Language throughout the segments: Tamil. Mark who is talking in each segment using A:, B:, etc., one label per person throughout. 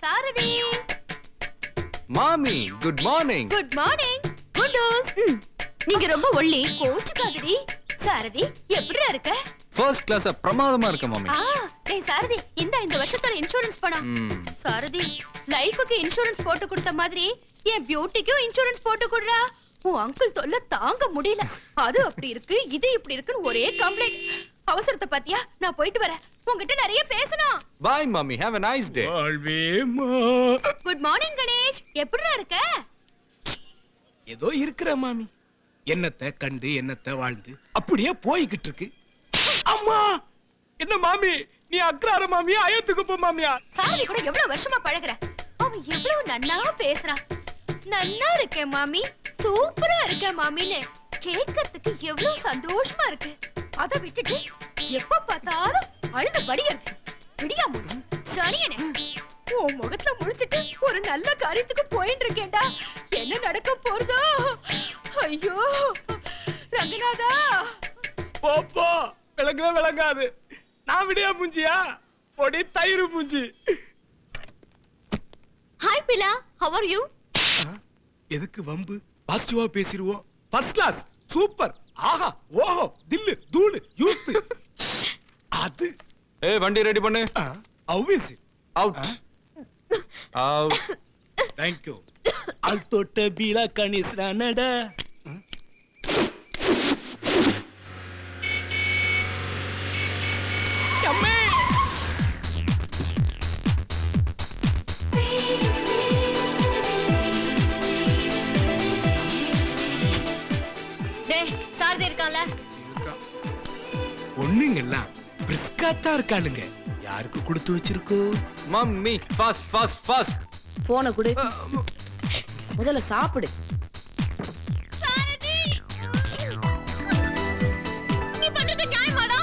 A: சாரதி.
B: மாமி, good morning.
A: Good morning. Good news. நீங்க ரொம்ப ஒல்லி. கோச்சுக்காதடி. சாரதி, எப்படிடா இருக்க?
B: ஃபர்ஸ்ட் கிளாஸ் பிரமாதமா இருக்க மாமி.
A: டேய் சாரதி, இந்த வருஷத்தோட இன்சூரன்ஸ் பணம். சாரதி, லைஃப்க்கு இன்சூரன்ஸ் போட்டு கொடுத்த மாதிரி என் பியூட்டிக்கும் இன்சூரன்ஸ் போட்டு கொடுடா. உன் அங்கிள் தொல்லை தாங்க முடியல. அது அப்படி இருக்கு, இது இப்படி இருக்குன்னு ஒரே கம்ப்ளைண்ட். அவசரத்தை பாத்தியா? நான் போயிட்டு வரேன். உன்கிட்ட நிறைய பேசணும்.
B: பை மாமி, have a nice day.
A: Good morning Ganesh. எப்படிடா இருக்க?
C: ஏதோ இருக்கிற மாமி. என்னத்தை கண்டு என்னத்தை வாழ்ந்து அப்படியே போய்கிட்டு இருக்கு. அம்மா, என்ன மாமி நீ அக்ரார மாமியா அயத்துக்கு போ மாமியா?
A: சாமி கூட எவ்வளவு வருஷமா பழகுற. அவன் எவ்வளவு நன்னா பேசுறான். நன்னா இருக்கேன் மாமி, சூப்பரா இருக்கேன் மாமின்னு கேட்கறதுக்கு எவ்வளவு சந்தோஷமா இருக்கு. அத விட்டுட்டு எப்ப பார்த்தாலும் அழுத படியறது. விடியா மூச்சு சனியனே. உன் முகத்துல முடிச்சிட்டு ஒரு நல்ல காரியத்துக்கு போயிட்டு இருக்கேன்டா. என்ன நடக்க போறதோ? ஐயோ ரங்கநாதா.
C: போப்போ, விளங்காது. நான் விடியா மூஞ்சியா? ஒடி தயிர் மூஞ்சி.
A: ஹாய் பிலா, how are you?
C: எதுக்கு வம்பு? பாசிட்டிவா பேசிடுவோம். ஃபர்ஸ்ட் கிளாஸ், சூப்பர், ஆஹா, ஓஹோ, தில்லு, தூளு, யூத். அது
B: ஏய், வண்டி ரெடி பண்ணு.
C: அவ்விஸ்
B: அவுட். அவுட்.
C: Thank you. அல் தொட்ட பீலா கணிஸ்ரா நட. அம்மே,
A: டேய் சாரதி இருக்கான்ல?
C: ஒண்ணுங்கெல்லாம் பிரிஸ்காத்தா இருக்காளுங்க. யாருக்கு கொடுத்து வச்சிருக்கோ?
B: Mummy, fast fast fast.
D: போன குடு. முதல்ல சாப்பிடு.
A: சாரதி, நீ பண்ணது நியாயமாடா?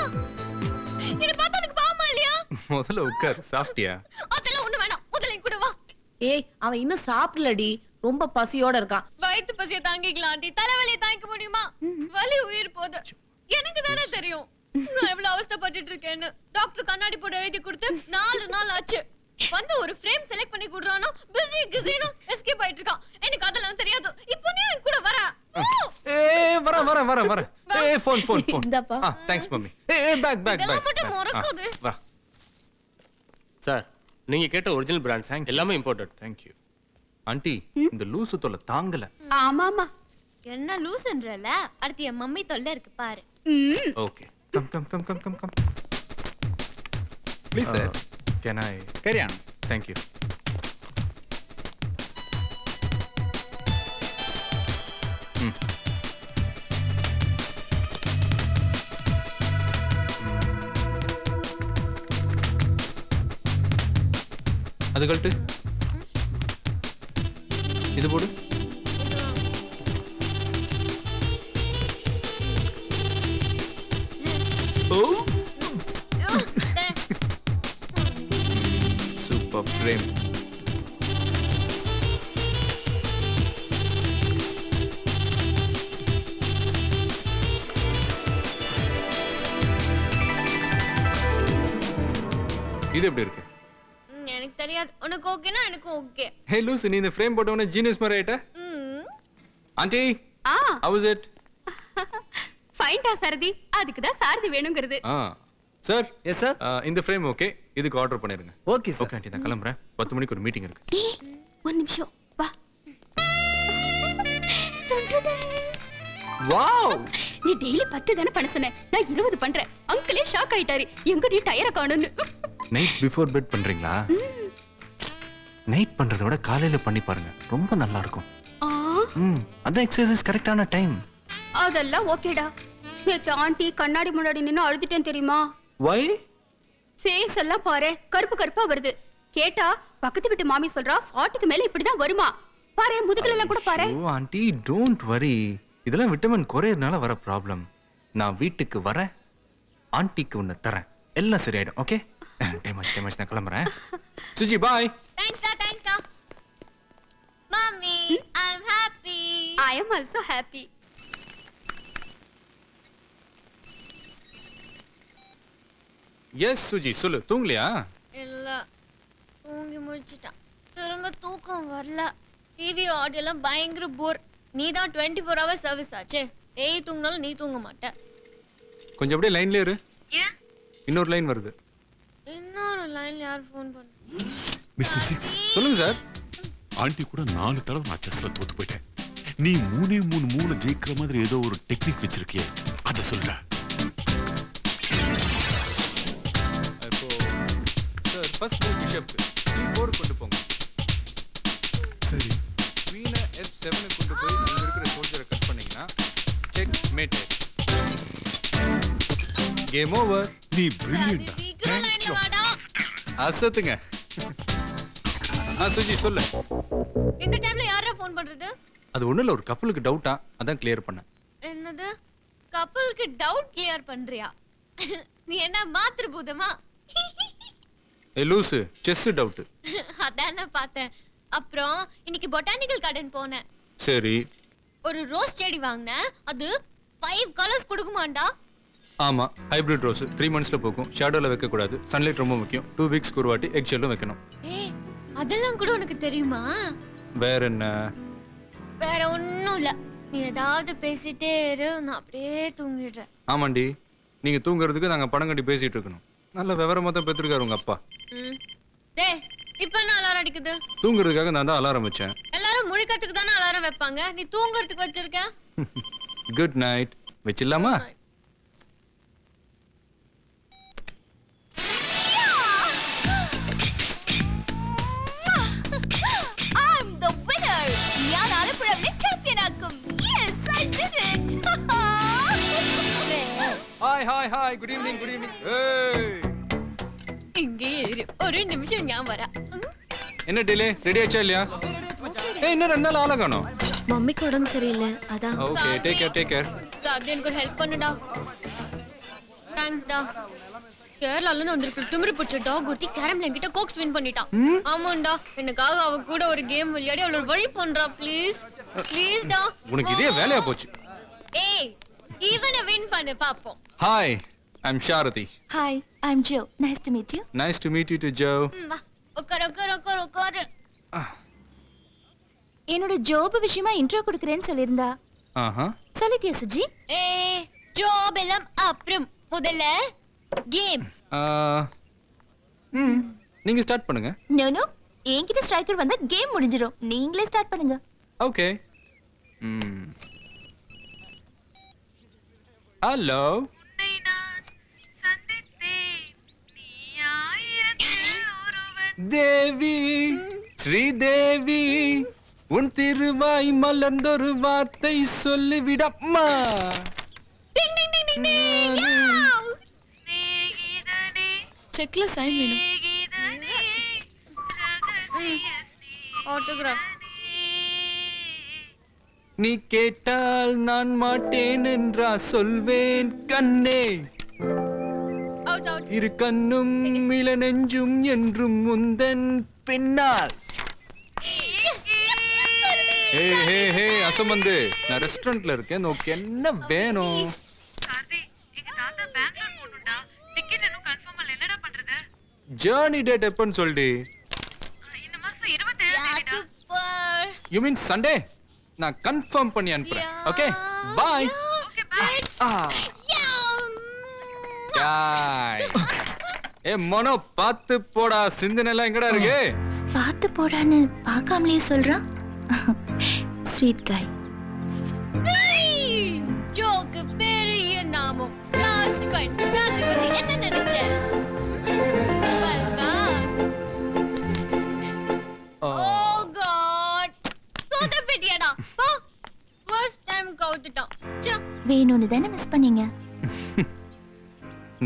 A: என்ன பார்த்தா உனக்கு பாவமா இல்லையா?
B: முதல்ல உட்கார். சாப்பிட்டியா?
A: அதெல்லாம் ஒண்ணு வேணாம். முதல்ல என் கூட வா.
D: ஏய், அவன் இன்னும் சாப்பிடலடி. ரொம்ப பசியோட இருக்கான்.
A: வயித்து பசியை தாங்கிக்கலாம் ஆண்டி. தலைவலியை தாங்கிக்க முடியுமா? வலி உயிர் போது. எனக்கு தானே தெரியும் நான் எவ்வளவு அவஸ்தைப்பட்டுட்டு இருக்கேன்னு. டாக்டர் கண்ணாடி போட எழுதி கொடுத்து 4 நாள் ஆச்சு. வந்து ஒரு ஃப்ரேம் செலக்ட் பண்ணி குடுறானோ பிஸி கிஸினோ எஸ்கேப் ஆயிட்டு இருக்கான். எனக்கு அதெல்லாம் தெரியாது. இப்போ நீ என் கூட வர.
B: ஏய், வர. ஏய், ஃபோன்.
D: இந்தாப்பா.
B: Thanks mummy. ஏய், பேக்.
A: இதெல்லாம் மட்டும் மறக்குது.
B: வா.
E: சார், நீங்க கேட்ட ஒரிஜினல் பிராண்ட்ஸ் எல்லாமே இம்போர்ட்டட்.
B: Thank you. ஆண்டி, இந்த லூசு தொல்லை தாங்கல.
A: ஆமாமா. என்ன லூசுன்றல? அடுத்து என் மம்மி தொல்லை இருக்கு பாரு.
B: Okay. Come.
C: Please sir.
B: Can I
C: carry on?
B: Thank you. அது கழட்டு. இது போடு. Super frame. இது எப்படி இருக்கு?
A: எனக்கு தெரியாது. உனக்கு ஓகேனா எனக்கு ஓகே.
B: ஹே லூசு, நீ இந்த ஃப்ரேம் போட்ட உடனே ஜீனியஸ் மாதிரி ஆயிட்ட. Aunty, how is it?
A: ஃபைன்டா சாரதி. அதுக்கு தான் சாரதி வேணுங்கிறது.
B: சார்.
C: Yes sir.
B: இந்த ஃப்ரேம் ஓகே. இதுக்கு ஆர்டர் பண்ணிருங்க.
C: Okay sir.
B: ஓகே ஆண்டி, நான் கிளம்புறேன். 10 மணிக்கு ஒரு மீட்டிங் இருக்கு.
A: ஒரு நிமிஷம் வா.
B: வாவ்,
A: நீ டெய்லி 10 தான பண்ண சொன்ன. நான் 20 பண்றேன். அங்கிளே ஷாக் ஆயிட்டாரு. எங்க நீ டயரை காணோன்னு.
B: நைட் பிஃபோர் பெட் பண்றீங்களா? நைட் பண்றத விட காலையில பண்ணி பாருங்க, ரொம்ப நல்லா இருக்கும். அதான் எக்ஸர்சைஸ் கரெக்டான டைம்.
A: அதெல்லாம் ஓகேடா. நேத்து ஆண்டி கண்ணாடி முன்னாடி நின்னு அழுதுட்டேன் தெரியுமா?
B: Why?
A: ஃபேஸ் எல்லாம் பாரு, கருப்பா வருது. கேட்டா பக்கத்து வீட்டு மாமி சொல்றா 40க்கு மேல இப்படிதான் வருமா. பாரு முதுகுல எல்லாம் கூட பாரு.
B: ஓ ஆண்டி, டோன்ட் வரி. இதெல்லாம் விட்டமின் குறையறனால வர ப்ராப்ளம். நான் வீட்டுக்கு வரேன், ஆண்டிக்கு ஒன்னு தரேன், எல்லாம் சரியாயிடும். ஓகே, டைம் ஆச்சு நான் கிளம்புறேன். சுஜி பாய்.
A: தேங்க்ஸ். மாமி, I am happy. I am also happy.
B: Yes Suji, சொல்லு. தூங்கலையா?
A: இல்ல, தூங்கி முடிச்சிட்டான்.
F: திரும்ப தூக்கம் வரல. டிவி ஆடியோ எல்லாம் பயங்கர போர். நீ தான் 24 hours சர்வீஸ் ஆச்சே. ஏய் தூங்கினாலும் நீ தூங்க மாட்ட.
B: கொஞ்சம் அப்படியே லைன்ல இரு. இன்னொரு லைன் வருது.
F: இன்னொரு லைன்ல யார் ஃபோன் பண்ண?
G: மிஸ்டர் சிக்ஸ்,
B: சொல்லுங்க சார்.
G: ஆண்டி கூட 4 தடவை நான் செஸ்ல தோத்து போயிட்டேன். நீ 3 ஜெயிக்கிற மாதிரி ஏதோ ஒரு டெக்னிக் வச்சிருக்கிய, அத சொல்ற.
B: இப்போ sir first move bishop C4 கொண்டு போங்க.
G: சரி.
B: குவீன F7 கொண்டு போய் இங்க இருக்கிற சோல்ஜரை கட் பண்ணீங்கன்னா செக் மேட். Game over.
G: நீ பிரில்லியன்ட்.
F: சீக்கிரம் லைன்ல வாடா.
B: அசத்துங்க. சுஜி சொல்லு.
F: இந்த டைம்ல யாரா ஃபோன் பண்றது?
B: அது ஒண்ணும் இல்ல, ஒரு கப்பலுக்கு டவுட்டா, அதான் கிளியர் பண்ணேன்.
F: என்னது? கப்பலுக்கு டவுட் கிளியர் பண்றியா? நீ என்ன மாத்திர பூதமா?
B: லூசு, செஸ் டவுட்.
F: அதானே பார்த்தேன். அப்புறம் இன்னைக்கு பொட்டானிக்கல் கார்டன் போனேன்.
B: சரி.
F: ஒரு ரோஸ் செடி வாங்கினேன். அது 5 கலர்ஸ் கொடுக்குமாண்டா?
B: ஆமா, ஹைபிரிட் ரோஸ் 3 monthsல போகும். ஷேடோல வைக்க கூடாது. சன்லைட் ரொம்ப முக்கியம். 2 வீக்ஸ்க்கு ஒரு வாட்டி எக் ஷெல்லும் வைக்கணும்.
F: ஏய், அதெல்லாம் கூட உனக்கு தெரியுமா?
B: வேற என்ன?
F: வேற ஒண்ணும் இல்ல. நீ ஏதாவது பேசிட்டே இரு, நான் அப்படியே தூங்கிடுறேன்.
B: ஆமாண்டி, நீங்க தூங்குறதுக்கு நாங்க பணம் கட்டி பேசிட்டு இருக்கணும். நல்ல விவரமா தான் பெற்றிருக்காரு உங்க அப்பா.
F: டேய், இப்ப என்ன அலாரம் அடிக்குது?
B: தூங்குறதுக்காக நான் தான் அலாரம் வச்சேன்.
F: எல்லாரும் முழிக்கிறதுக்கு தானே அலாரம் வைப்பாங்க. நீ தூங்குறதுக்கு வச்சிருக்க.
B: Good night. வச்சிடலாமா?
A: I'm the winner. ഞാൻ ആലപ്പുഴയിലെ ചാമ്പ്യൻ ആക്കും. Yes, I did it.
B: Hi hi hi, good evening good evening. ஏய்,
F: இங்கே இரு, ஒரு நிமிஷம் நான் வரேன்.
B: என்ன டிலே? ரெடி ஆச்சா இல்லையா? ஏய், இன்னும் 2 நாள் ஆள காணோம்.
D: மம்மிக்கு உடம்பு சரியில்லை, அதான்.
B: Okay, take care take care.
F: Sir எனக்கு ஹெல்ப் பண்ணுடா. தேங்க்ஸ் டா. கேரளால இருந்து வந்திருக்கு திமிரு பிடிச்ச டாக் ஒருத்தி கேரம்ல என்கிட்ட கோக்ஸ் வின் பண்ணிட்டான். ஆமாண்டா, எனக்காக அவ கூட ஒரு கேம் விளையாடி அவளோட வழி பண்றா. ப்ளீஸ் ப்ளீஸ் டா.
B: உனக்கு இதே வேலையா போச்சு.
F: ஏய், இவனை வின் பண்ணு பாப்போம்.
B: Hi, I'm Sarathi.
A: Hi, I'm Joe. Nice to meet you.
B: Nice to meet you too Joe.
F: வா, உட்காரு உட்காரு உட்காரு உட்காரு.
A: என்னோட ஜாப் விஷயமா இன்ட்ரோ கொடுக்கறேன்னு சொல்லிருந்தா.
B: ஆஹா.
A: சொல்லிட்டியா சுஜி?
F: ஏய், ஜாப் எல்லாம் அப்புறம், முதல்ல கேம்.
B: நீங்க ஸ்டார்ட் பண்ணுங்க.
A: நோ நோ, என்கிட்ட ஸ்ட்ரைக்கர் வந்தா கேம் முடிஞ்சிரும். நீங்களே ஸ்டார்ட் பண்ணுங்க.
B: ஓகே. ஹலோ. தேவி, ஸ்ரீதேவி, உன் திருவாய் மலர்ந்தொரு வார்த்தை சொல்லிவிடம்மா.
F: டிங் டிங் டிங் டிங் டிங். யாவ்.
D: செக்ல சைன் வேணும்.
F: ஆட்டோகிராஃப்.
B: நீ கேட்டால் நான் மாட்டேன் என்றா சொல்வேன் கண்ணே.
F: Out out.
B: இரு கண்ணும் இள நெஞ்சும் என்றும் முந்தன் பின்னால். ஹே ஹே ஹே அசமந்து, நான் ரெஸ்டாரண்ட்ல இருக்கேன். நோக்கு என்ன வேணும்? ஜர்னி டேட் எப்பன்னு சொல்லிட்டு.
F: சூப்பர்.
B: You mean Sunday? நான் கன்ஃபார்ம் பண்ணி அனுப்புறேன். Okay bye. காய். ஏ மனோ, பாத்து போடா. சிந்தனை எங்கடா இருக்கு?
A: பாத்து போடான்னு பார்க்காமலே சொல்றான். ஸ்வீட் காய்.
F: ஜோக்கு பெரிய நாமம். Last coin. என்ன நினைச்ச? பல்பா. Oh god. சோதப்பட்டியாடா. பா. ஃபர்ஸ்ட் டைம் கவுத்துட்டான்.
A: வேணும்னு தானே மிஸ் பண்ணீங்க.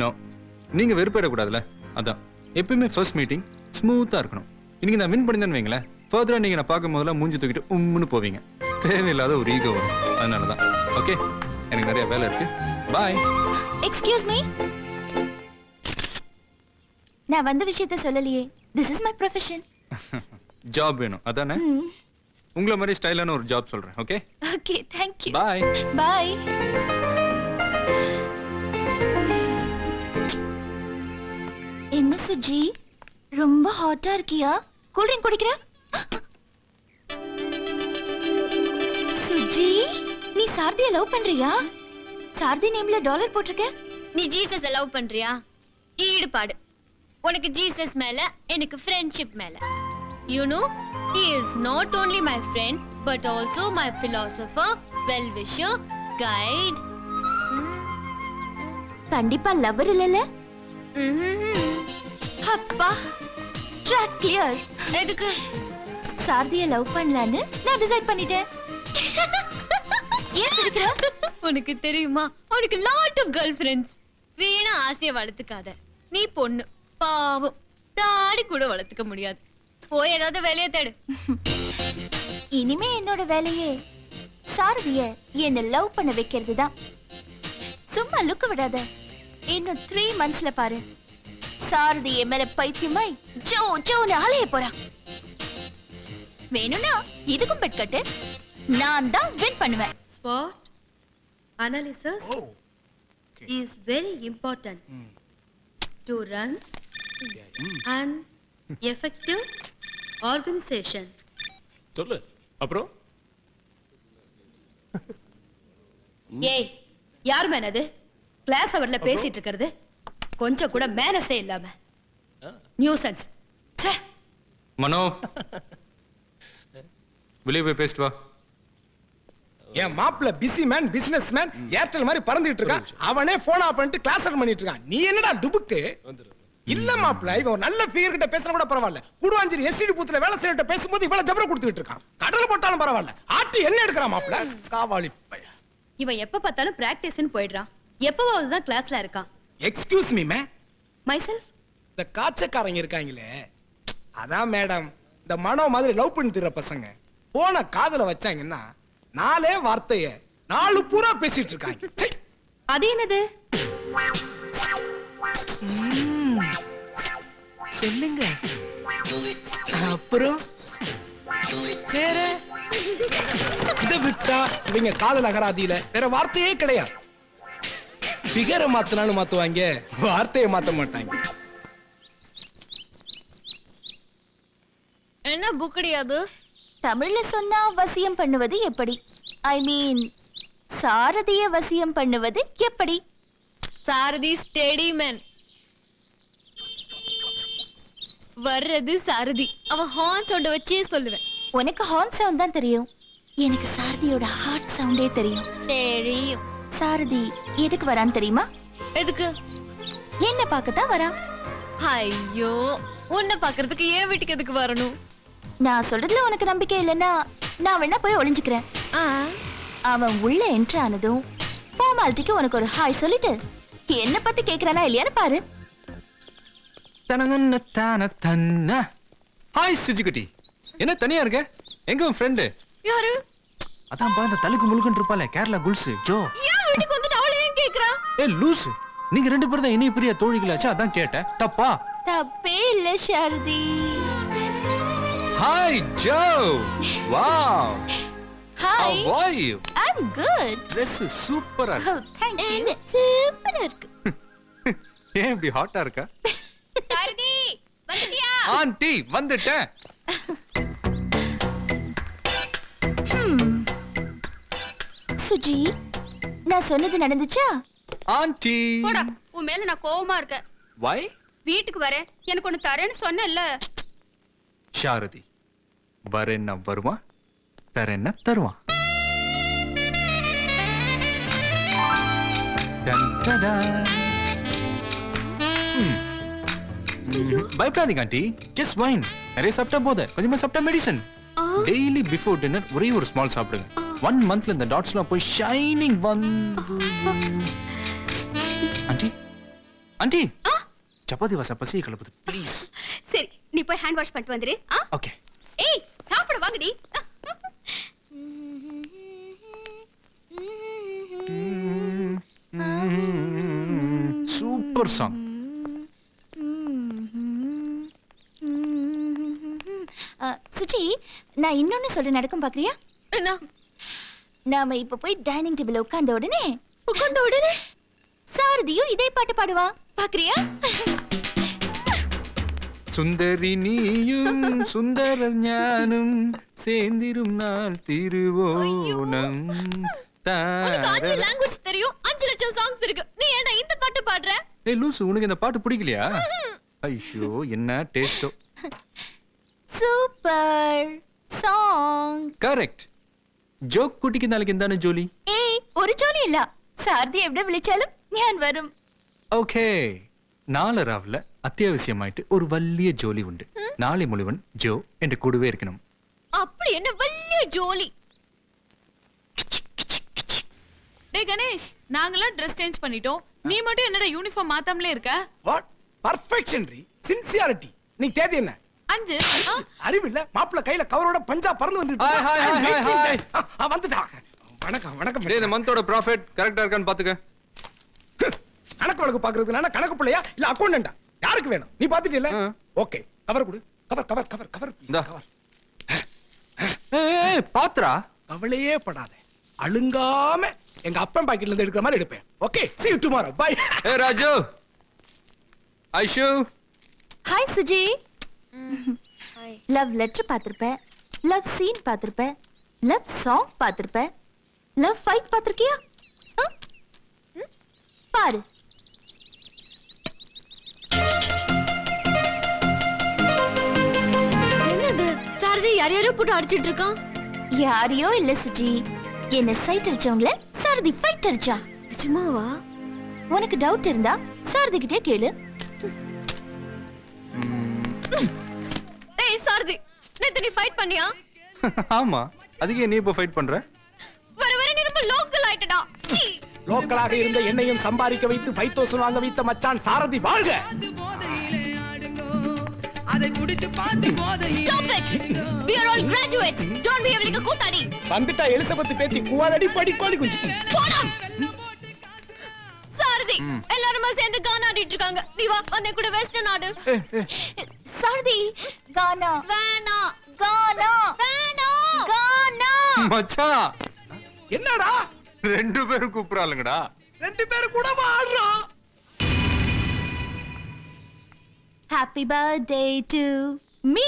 B: நோ, நீங்க வெறுப்பேற கூடாதுல, அதான். எப்பயுமே ஃபர்ஸ்ட் மீட்டிங் ஸ்மூத்தா இருக்கணும். இன்னைக்கு நான் வின் பண்ணிதான் வைங்களேன், ஃபர்தரா நீங்க நான் பார்க்கும் போதெல்லாம் மூஞ்சி தூக்கிட்டு உம்முன்னு போவீங்க. தேவையில்லாத ஒரு ஈகோ வரும். அதனாலதான். ஓகே, எனக்கு நிறைய வேலை இருக்கு. பாய்.
A: எக்ஸ்கியூஸ் மீ, நான் வந்த விஷயத்தை சொல்லலையே. This is my profession.
B: Job வேணும் அதானே? உங்களை மாதிரி ஸ்டைலான ஒரு ஜாப் சொல்றேன். Okay
A: okay, thank you.
B: Bye.
A: Bye. என்ன சுஜி, ரொம்ப ஹாட்டா இருக்கியா? கூல் ட்ரிங்க் குடிக்கிற?
H: சுஜி நீ சாரதிய லவ் பண்றியா? சாரதி நேம்ல டாலர் போட்டிருக்க.
F: நீ ஜீசஸ் லவ் பண்றியா? ஈடுபாடு. உனக்கு ஜீசஸ் மேல, எனக்கு ஃப்ரெண்ட்ஷிப் மேல. You know, he is not only my friend but also my philosopher, well-wisher, guide.
H: கண்டிப்பா லவர் இல்லல.
F: ம்ஹும்.
H: அப்பா ட்ராக் கிளியர்.
F: எதுக்கு?
H: சாரதிய லவ் பண்ணலான்னு நான் டிசைட் பண்ணிட்டேன். ஏன் சிரிக்கிற?
F: உனக்கு தெரியுமா, அவனுக்கு லாட் ஆஃப் கேர்ள் ஃப்ரெண்ட்ஸ். வீணா ஆசைய வளர்த்துக்காத. நீ பொண்ணு, பாவம், தாடி கூட வளர்த்துக்க முடியாது. போய் ஏதாவது வேலையை தேடு.
H: இனிமே என்னோட வேலையே சாரதிய என்ன லவ் பண்ண வைக்கிறது தான். சும்மா லுக்க விடாத. இன்னும் 3 monthsல பாரு, சாரதி என் மேல பைத்தியமாய் ஜோ ஜோன்னு அலைய போறா. வேணும்னா இதுக்கும் பெட் கட்டு, நான் தான் வின் பண்ணுவேன்.
A: SWOT analysis is very important to run an effective organization.
E: சொல்லு. அப்புறம்
A: ஏய், யார் மேன் அது? கிளாஸ் அவர்ல பேசிட்டு இருக்கிறது கொஞ்சம் கூட மேனஸே இல்லாம. நியூசன்ஸ். ச்சே.
B: மனோ வெளியே போய் பேசிட்டு வா.
C: என் மாப்பிள்ள busy man, business man, Airtel மாதிரி பறந்துட்டு இருக்கான். அவனே போன் ஆஃப் பண்ணிட்டு கிளாஸ் அட்டெண்ட் பண்ணிட்டு இருக்கான். நீ என்னடா டுபுக்கு? இல்ல மாப்பிள்ள, இவன் ஒரு நல்ல ஃபிகர் கிட்ட பேசினா கூட பரவாயில்ல. குடுவாஞ்சேரி எஸ்டிடி பூத்துல வேலை செய்யட்ட பேசும்போது இவ்வளவு ஜபர கொடுத்துட்டு இருக்கான். கடல போட்டாலும் பரவாயில்ல, ஆட்டி என்ன எடுக்கறான் மாப்பிள்ள? காவாலி பைய.
A: இவன் எப்ப பார்த்தாலும் பிராக்டிஸ்னு போயிடுறான். எப்பவாவது தான் கிளாஸ்ல இருக்கான்.
C: எக்ஸ்கியூஸ் மீ மே.
A: மைசெல்ஃப்.
C: இந்த காச்சக்காரங்க இருக்காங்களே, அதான் மேடம், இந்த மனோ மாதிரி லவ் பண்ணி தர பசங்க போன காதல வச்சாங்கன்னா 4 வார்த்தைய 4 பூரா பேசிட்டு இருக்காங்க. ச்சை.
A: அது என்னது?
C: சொல்லுங்க. அப்புறம் வேற இத விட்டா இவங்க காதல் அகராதியில வேற வார்த்தையே கிடையாது. பிகரை மாத்தினாலும் மாத்துவாங்க, வார்த்தையை மாத்த மாட்டாங்க.
F: என்ன புக்கடியாது?
H: தமிழ்ல சொன்னா வசியம் பண்ணுவது எப்படி? ஐ மீன் சாரதிய வசியம் பண்ணுவது எப்படி?
F: சாரதி ஸ்டெடி மேன். வர்றது சாரதி. அவன் ஹார்ன் சவுண்ட வச்சே சொல்லுவேன்.
H: உனக்கு ஹார்ன் சவுண்ட் தான் தெரியும், எனக்கு சாரதியோட ஹார்ட் சவுண்டே தெரியும்.
F: தெரியும்.
H: சாரதி எதுக்கு வரான்னு தெரியுமா?
F: எதுக்கு?
H: என்ன பார்க்கத்தான் வரான்.
F: ஐயோ, உன்னை பாக்குறதுக்கு ஏன் வீட்டுக்கு எதுக்கு வரணும்?
H: நான் சொல்றதுல உனக்கு நம்பிக்கை இல்லைன்னா நான் வேணா போய் ஒளிஞ்சுக்கிறேன். அவன் உள்ள என்ட்ரு ஆனதும் ஃபார்மாலிட்டிக்கு உனக்கு ஒரு ஹாய் சொல்லிட்டு என்ன பத்தி கேக்குறானா இல்லையான்னு பாரு.
B: தனனன தான தன்ன. ஹாய் சுஜிகுட்டி, என்ன தனியா இருக்க? எங்க உன் ஃப்ரெண்டு?
F: யாரு?
B: அதான் பா, இந்த தலுக்கு முழுக்குன்னு இருப்பாளே, கேரளா குல்ஸ் ஜோ.
F: ஏன் வீட்டுக்கு வந்துட்டு அவளை ஏன் கேக்குறா?
B: ஏ லூஸ், நீங்க 2 பேரும் தான் இணைய பிரிய தோழிகளாச்சு, அதான் கேட்டேன். தப்பா?
H: தப்பே இல்ல Sarathi.
B: Hi Joe. Wow.
H: Hi.
B: How are you?
H: I'm good.
B: Dress சூப்பரா இருக்கு.
H: Oh, thank you. சூப்பரா இருக்கு.
B: ஏன் இப்படி ஹாட்டா இருக்கா?
A: சாரதி வந்துட்டியா?
B: ஆண்டி வந்துட்டேன்.
H: சுஜி, நான் சொன்னது நடந்துச்சா?
B: ஆண்டி.
A: போடா, உன் மேல நான் கோவமா இருக்கேன்.
B: Why?
A: வீட்டுக்கு வரேன், எனக்கு ஒன்னு தரேன்னு சொன்னேன்ல.
B: சாரதி வரேன்னா வருவான், தரேன்னா தருவான். டன் டடா. பயப்படாதீங்க ஆண்டி, ஜஸ்ட் வைன். நிறைய சாப்பிட்டா போத, கொஞ்சமா சாப்பிட்டா மெடிசன். டெய்லி பிஃபோர் டின்னர் ஒரே ஒரு ஸ்மால் சாப்பிடுங்க. 1 monthல இந்த டாட்ஸ்லாம் போய் ஷைனிங் வந்து. ஆண்டி ஆண்டி, சப்பாத்தி வாசம் பசியை கலப்புது, ப்ளீஸ்.
A: சரி, நீ போய் ஹேண்ட் வாஷ் பண்ணிட்டு வந்துரு.
B: ஓகே.
A: ஏய், சாப்பிட வாங்கடி.
B: Super song.
H: சுஜி, நான் இன்னொன்னு சொல்ல நடக்கும் பாக்குறியா?
F: என்ன?
H: நாம இப்ப போய் டைனிங் டேபிள்ல உட்கார்ந்த உடனே சாரதியும் இதே பாட்டு பாடுவா, பாக்குறியா?
B: சுந்தரி நீயும் சுந்தர ஞானும் சேர்ந்திரும் நாள் திருவோணம்
F: உனக்கு 5 லாங்குவேஜ் தெரியும், 5 லட்சம் சாங்ஸ் இருக்கு. நீ ஏன்டா இந்த பாட்டு பாடுற?
B: ஏய் லூசு, உனக்கு இந்த பாட்டு பிடிக்கலையா? ஐயோ என்ன டேஸ்டோ.
H: Super song.
B: കറക്റ്റ്. ജോക്ക് കുട്ടിക്ക് നാളേക്ക് എന്താണ് ജോലി?
H: ഏയ് ഒരു ജോലിയില്ല. സാരഥി എവിടെ വിളിച്ചാലും ഞാൻ വരും.
B: ഓക്കേ. നാളെ രാവിലെ അത്യാവശ്യമായിട്ട് ഒരു വലിയ ജോലി ഉണ്ട്. നാളെ മുഴുവൻ ജോ എന്റെ കൂടவே இருக்கணும்.
F: அப்படி என்ன വലിய ஜோலி?
D: டேய் கணேஷ், நாங்களாம் Dress சேஞ்ச் பண்ணிட்டோம். நீ மட்டும் என்னடா யூனிஃபார்ம் மாத்தாமலே இருக்க?
C: What perfection re sincerity. நீ தேதி என்ன?
D: 5.
C: அறிவில்ல மாப்பிள்ள கையில கவரோட பஞ்சா பறந்து வந்துட்டு
B: hi, hi, hi, hi, hi.
C: வந்துட்டா. வணக்கம் வணக்கம்.
B: டேய் இந்த மந்தோட ப்ராஃபிட் கரெக்ட்டா இருக்கான்னு பாத்துக்க.
C: கணக்கு வழக்கு பாக்குறதுக்கு நான் கணக்கு பிள்ளையா இல்ல அக்கவுண்டன்டா? யாருக்கு வேணும்? நீ பாத்துட்டீல? ஓகே. கவர் கொடு. Cover cover cover cover cover.
B: ஏய் பாத்ரா.
C: கவலையே படாத. அழுங்காம எங்க அப்பன் பாக்கெட்ல இருந்து எடுக்கிற மாதிரி எடுப்பேன். Okay. see you tomorrow. bye.
B: ஏய் Raju. Aishu.
H: Hi Suji. Love letter பார்த்திருப்ப, லவ் சீன் பார்த்திருப்ப, லவ் சாங் பார்த்திருப்ப, லவ் ஃபைட் பார்த்திருக்கியா? பாரு.
F: என்னது? சாரதி யாரையாரோ போட்டு அடிச்சிட்டு இருக்கான்.
H: யாரையோ இல்ல சுஜி, என்ன சைட் அடிச்சவங்கள சாரதி ஃபைட் அடிச்சா.
F: நிஜமாவா?
H: உனக்கு டவுட் இருந்தா சாரதி கிட்டே கேளு.
F: ஏய் சாரதி, நேத்து நீ ஃபைட் பண்ணியா?
B: ஆமா. அதுக்கு நீ இப்ப ஃபைட் பண்ற?
F: வர வர நீ ரொம்ப லோக்கல் ஆயிட்டடா. சீ.
C: லோக்கலாக இருந்த என்னையும் சம்பாதிக்க வைத்து 5000 வாங்க வைத்த மச்சான் சாரதி வாழ்க.
F: Stop it. We are all graduates. Don't behave like a கூத்தாடி.
C: வந்துட்டா எலிசபெத் பேத்தி கூவாதடி படி கோழி குஞ்சு.
F: போடா. சாரதி, எல்லாரும் சேர்ந்து கானா ஆடிட்டு இருக்காங்க. நீ வா, வந்து கூட வெஸ்டர்ன் ஆடு.
H: சாரதி கானா
F: வேணா.
H: கானா
F: வேணா.
H: கானா.
B: மச்சான்
C: என்னடா
B: ரெண்டு பேரும் கூப்பிடுறாளுங்கடா.
C: ரெண்டு பேரும் கூட ஆடுறா.
H: Happy birthday to me.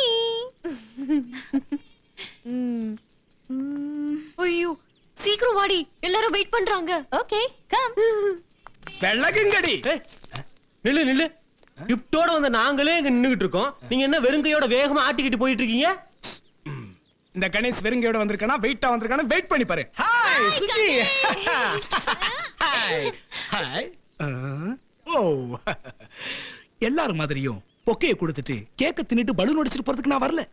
F: ஐயோ, சீக்கிரம் வாடி, எல்லாரும் வெயிட் பண்றாங்க.
H: Okay, come.
C: வெள்ளகுங்கடி.
I: நில்லு நில்லு. கிஃப்டோட வந்த நாங்களே இங்க நின்னுகிட்டு இருக்கோம். நீங்க என்ன வெறுங்கையோட வேகமா ஆட்டிக்கிட்டு போயிட்டு இருக்கீங்க?
C: இந்த கணேஷ் வெறுங்கையோட வந்திருக்கானா வெயிட்டா வந்திருக்கானா வெயிட் பண்ணி பாரு. ஹாய் சுஜி. Hi hi. ஓ எல்லாரும் மாதிரியும் பொக்கைய கொடுத்துட்டு கேக்க தின்னுட்டு பலூன் அடிச்சிட்டு போறதுக்கு நான் வரல.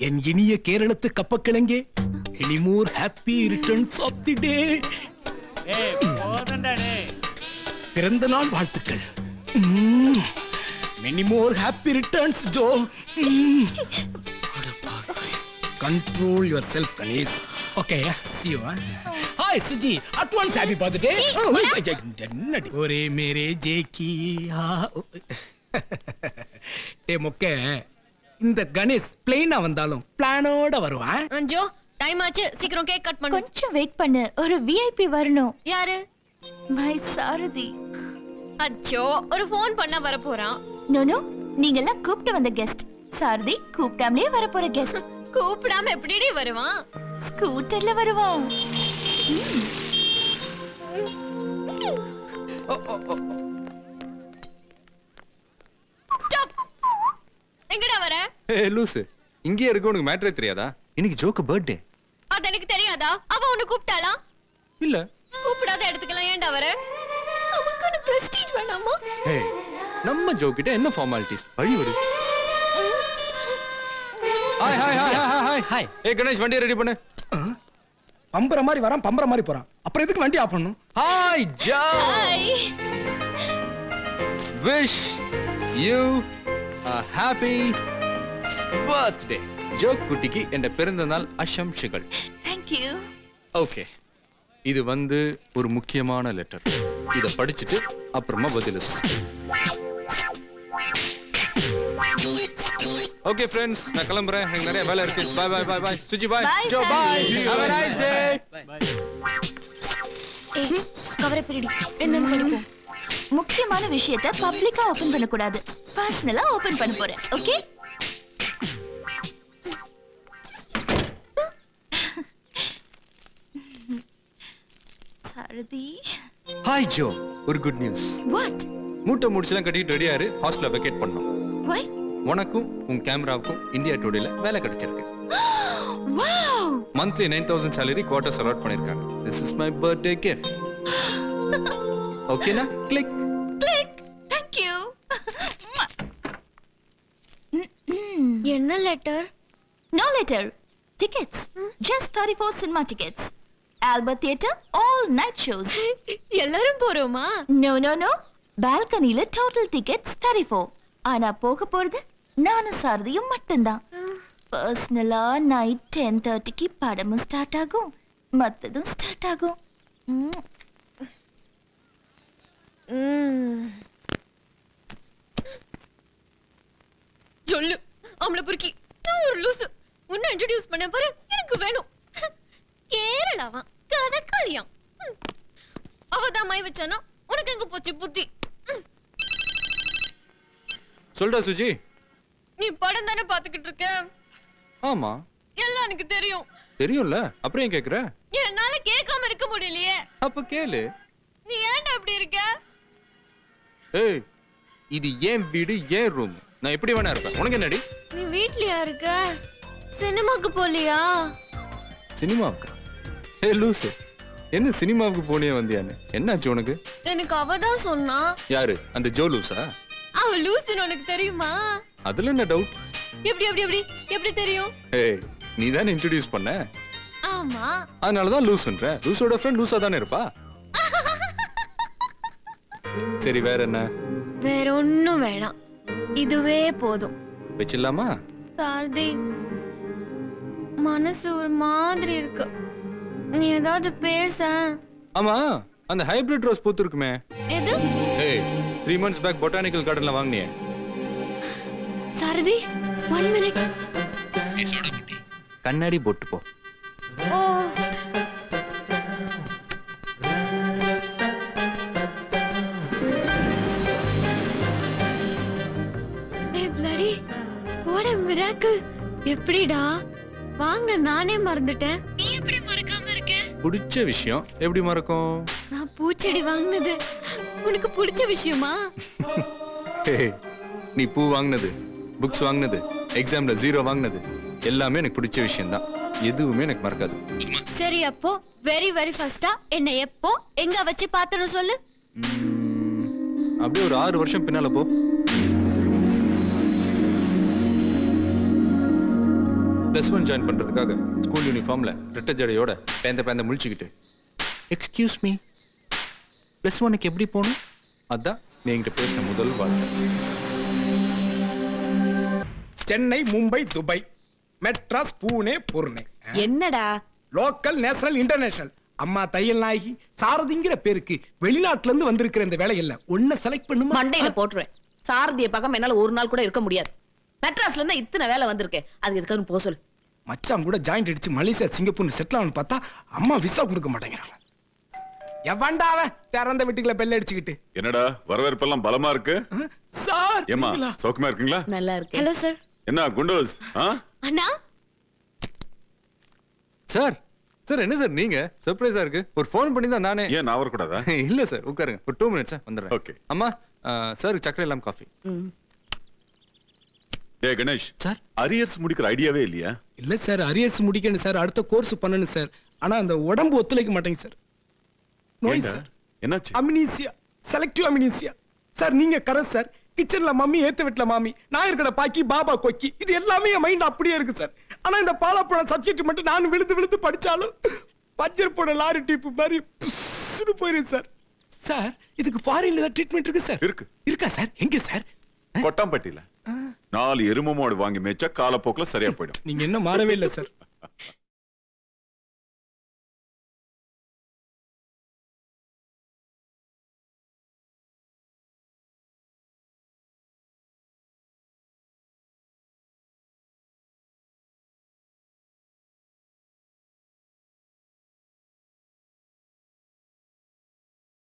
C: என் இனிய கேரளத்து கப்பக்கிழங்கே, any more happy returns of the day. பிறந்த நாள் வாழ்த்துக்கள். Many more happy returns Joe. Control yourself, Ganesh. Okay, see you. Hi, Suji. Advance happy birthday. என்னடி ஒரே மேரே ஜேக்கி. டே மொக்க, இந்த கணேஷ் பிளேனா வந்தாலும் பிளானோட வருவான்.
F: ஜோ, டைம் ஆச்சு, சீக்கிரம் கேக் கட் பண்ணு.
H: கொஞ்சம் வெயிட் பண்ணு, ஒரு விஐபி வரணும்.
F: யாரு?
H: மை சாரதி.
F: அச்சோ, ஒரு ஃபோன் பண்ணா வர போறான்.
H: நோ, நீங்க எல்லாம் கூப்பிட்டு வந்த கெஸ்ட். சாரதி கூப்பிட்டாமலே வர போற கெஸ்ட்.
F: கூப்பிடாம எப்படிடி வருவான்?
H: ஸ்கூட்டர்ல வருவான்.
F: ஸ்டாப். எங்கடா வர?
B: ஏய் லூசு, இங்கே இருக்க உனக்கு மேட்டரே தெரியாதா? இன்னைக்கு ஜோக்கு பர்த்டே.
F: அது எனக்கு தெரியாதா? அவ உன்னை கூப்பிட்டாளா?
B: இல்ல.
F: கூப்பிடாத இடத்துக்கெல்லாம் ஏன்டா வர? நமக்கு ஒரு பிரஸ்டீஜ் வேணாமா?
B: ஏய் நம்ம ஜோக்கிட்ட என்ன ஃபார்மாலிட்டிஸ்? வழி விடு. Hi hi hi hi hi. ஏய் கணேஷ் வண்டியை ரெடி பண்ணு.
C: பம்பர மாதிரி வரான், பம்பர மாதிரி போறான். அப்புறம் எதுக்கு வண்டி ஆஃப் பண்ணனும்?
B: Hi Joe. Wish you a happy birthday. Joke குட்டிக்கு என்ற பிறந்த நாள் ஆசம்சைகள்.
H: Thank you.
B: ஓகே. இது வந்து ஒரு முக்கியமான லெட்டர். இத படிச்சிட்டு அப்புறமா பதில் சொல்லு. ஓகே ஃப்ரெண்ட்ஸ், நான் கிளம்புறேன். எனக்கு நிறைய வேலை இருக்கு. Bye bye bye bye. Suji bye. Jo bye. Have a nice day.
F: ஏய், கவரை பிரிடி. என்னன்னு படிப்போம்.
H: முக்கியமான விஷயத்தை பப்ளிக்கா ஓபன் பண்ண கூடாது. பர்சனலா ஓபன் பண்ண போறேன். ஓகே? சாரதி.
B: ஹாய் ஜோ, ஒரு குட் நியூஸ்.
H: வாட்?
B: மூட்டை முடிச்செல்லாம் கட்டிட்டு ரெடியாரு, ஹாஸ்டல்ல வெக்கேட் பண்ணோம்.
H: வை?
B: உனக்கும் உன் கேமராவுக்கும் இந்தியா டுடேல வேலை கிடைச்சிருக்கு.
H: Wow!
B: Monthly 9000 salary quarters allot பண்ணிருக்காங்க. This is my birthday gift. ஓகேனா? கிளிக்.
H: கிளிக். Thank you.
F: என்ன letter?
H: No letter. Tickets. Just 34 cinema tickets. Albert Theatre all night shows.
F: எல்லாரும் போறோமா?
H: No, no, no. பால்கனில total tickets 34. ஆனா போக போறது நானும் சாரதியும் மட்டும்தான். பர்சனலா நைட் 10:30க்கு படமும் ஸ்டார்ட் ஆகும், மத்ததும் ஸ்டார்ட் ஆகும்.
F: சொல்லு அவளை பொறுக்கி, நான் ஒரு லூசு. உன்னை இன்ட்ரோடியூஸ் பண்ண பாரு, எனக்கு வேணும். கேரளாவா கதகளியாம். அவதான் மை வச்சானா உனக்கு எங்க போச்சு புத்தி?
B: சொல்டா சுஜி.
F: நீ படம் தானே பாத்துக்கிட்டு இருக்க.
B: ஆமா
F: எல்லாம் எனக்கு தெரியும்.
B: தெரியும்ல, அப்புறம் ஏன் கேக்குற?
F: என்னால கேட்காம இருக்க முடியலையே.
B: அப்ப கேளு.
F: நீ ஏன்டா அப்படி இருக்க?
B: ஏய், இது ஏன் வீடு, ஏன் ரூம், நான் எப்படி வேணா இருப்பேன். உனக்கு என்னடி?
F: நீ வீட்லயா இருக்க? சினிமாக்கு போலியா?
B: சினிமாவுக்கு? ஏய் லூசு, என்ன சினிமாவுக்கு போனியே வந்தியான்னு? என்னாச்சு உனக்கு?
F: எனக்கு அவதான் சொன்னா.
B: யாரு, அந்த ஜோ லூசா?
F: அவ லூசுன்னு உனக்கு தெரியுமா?
B: அதுல என்ன டவுட்?
F: எப்படி எப்படி எப்படி எப்படி தெரியும்?
B: ஏய், நீ தானே இன்ட்ரோடியூஸ் பண்ண,
F: ஆமா.
B: அதனாலதான் லூசுன்ற. லூசோட ஃப்ரெண்ட் லூசா தானே இருப்பா. சரி, வேற என்ன?
F: வேற ஒண்ணும் வேணாம், இதுவே போதும்.
B: வச்சிடலாமா?
F: கார்த்தி, மனசு ஒரு மாதிரி இருக்கு. நீ ஏதாவது பேச.
B: ஆமா, அந்த ஹைபிரிட் ரோஸ் பூத்து இருக்குமே.
F: எது?
B: ஏய், 3 months பேக் பொட்டானிக்கல் கார்டன்ல வாங்குனியே.
F: சாரதி, 1 minute.
B: கண்ணாடி போட்டு போ.
F: ஓ, ஏய் bloody, what a miracle. எப்படிடா வாங்க, நானே மறந்துட்டேன். நீ எப்படி மறக்காம இருக்க?
B: பிடிச்ச விஷயம் எப்படி மறக்கும்?
F: நான் பூச்செடி வாங்குனது உனக்கு பிடிச்ச விஷயமா?
B: ஏய், நீ பூ வாங்குனது, புக்ஸ் வாங்குனது, எக்ஸாம்ல 0 வாங்குனது எல்லாமே எனக்கு பிடிச்ச விஷயம் தான். எதுவுமே எனக்கு மறக்காது.
F: சரி, அப்போ வெரி வெரி ஃபர்ஸ்டா என்ன எப்போ எங்க வச்சு பார்த்தனு சொல்லு.
B: அப்படியே ஒரு 6 வருஷம் பின்னால போ. +1 ஜாயின் பண்றதுக்காக ஸ்கூல் யூனிஃபார்ம்ல ரெட்டை ஜடையோட பேந்த முழிச்சுக்கிட்டு, எக்ஸ்கியூஸ் மீ, +1க்கு எப்படி போகணும்? அதான் நீ என்கிட்ட பேசின முதல் வார்த்தை.
C: சென்னை, மும்பை, துபாய், மெட்ராஸ், பூனே, புர்னே.
A: என்னடா
C: லோக்கல், நேஷனல், இன்டர்நேஷனல். அம்மா தையல் நாயகி சாரதிங்கிற பேருக்கு வெளிநாட்டுல இருந்து வந்திருக்கிற இந்த வேலையில ஒன்ன செலக்ட் பண்ணுமா?
A: மண்டையில போட்டுருவேன். சாரதிய பக்கம் என்னால ஒரு நாள் கூட இருக்க முடியாது. மெட்ராஸ்ல இருந்து இத்தனை வேலை வந்திருக்கு, அது எதுக்காக போக சொல்லு.
C: மச்சான் கூட ஜாயிண்ட் அடிச்சு மலேசியா, சிங்கப்பூர் செட்டில் ஆகணும்னு பார்த்தா அம்மா விசா கொடுக்க மாட்டேங்கிறாங்க. எவன்டாவ திறந்த வீட்டுக்குள்ள பெல் அடிச்சுக்கிட்டு?
G: என்னடா வரவேற்பெல்லாம் பலமா இருக்கு?
C: சார்,
G: ஏமா
C: நீங்களா?
G: சௌக்கியமா இருக்கீங்களா?
A: நல்லா இருக்கு.
F: Hello sir.
G: என்ன குண்டோஸ்?
F: அண்ணா,
B: சார், சார் என்ன சார் நீங்க சர்ப்ரைஸா இருக்கு. ஒரு ஃபோன் பண்ணி தான் நானே.
G: ஏன் நான் வரக்கூடாதா?
B: இல்ல சார், உட்காருங்க, ஒரு 2 minutes வந்துடுறேன்.
G: Okay.
B: அம்மா, சார் சக்கரை இல்லாம காஃபி.
G: ஏ கணேஷ்
B: சார்,
G: அரியர்ஸ் முடிக்கிற ஐடியாவே இல்லையா?
C: இல்ல சார், அரியர்ஸ் முடிக்கணும் சார், அடுத்த கோர்ஸ் பண்ணணும் சார். ஆனா அந்த உடம்பு ஒத்துழைக்க மாட்டேங்க சார். நோய்
G: ஏன்டா?
C: சார்,
G: என்னாச்சு?
C: அமினீசியா, செலக்டிவ் அமினீசியா. சார் நீங்க கரெக்ட் சார். கிச்சன்ல மம்மி, ஏத்து வீட்டுல மாமி, நான் இருக்கிற பாக்கி, பாபா கொக்கி, இது எல்லாமே என் மைண்ட் அப்படியே இருக்கு சார். ஆனா இந்த பாலப்பழம் சப்ஜெக்ட் மட்டும் நான் விழுந்து விழுந்து படிச்சாலும் பஞ்சர் போன லாரி டிப் மாதிரி புஸ்ஸுன்னு போயிருக்கு சார். சார், இதுக்கு ஃபாரின்ல தான் ட்ரீட்மெண்ட் இருக்கு சார்.
G: இருக்கு.
C: இருக்கா சார்? எங்க சார்?
G: கொட்டாம்பட்டியில 4 எரும மாடு வாங்கி மேய்ச்சா காலப்போக்குல சரியா போயிடும்.
C: நீங்க என்ன மாறவே இல்லை சார்.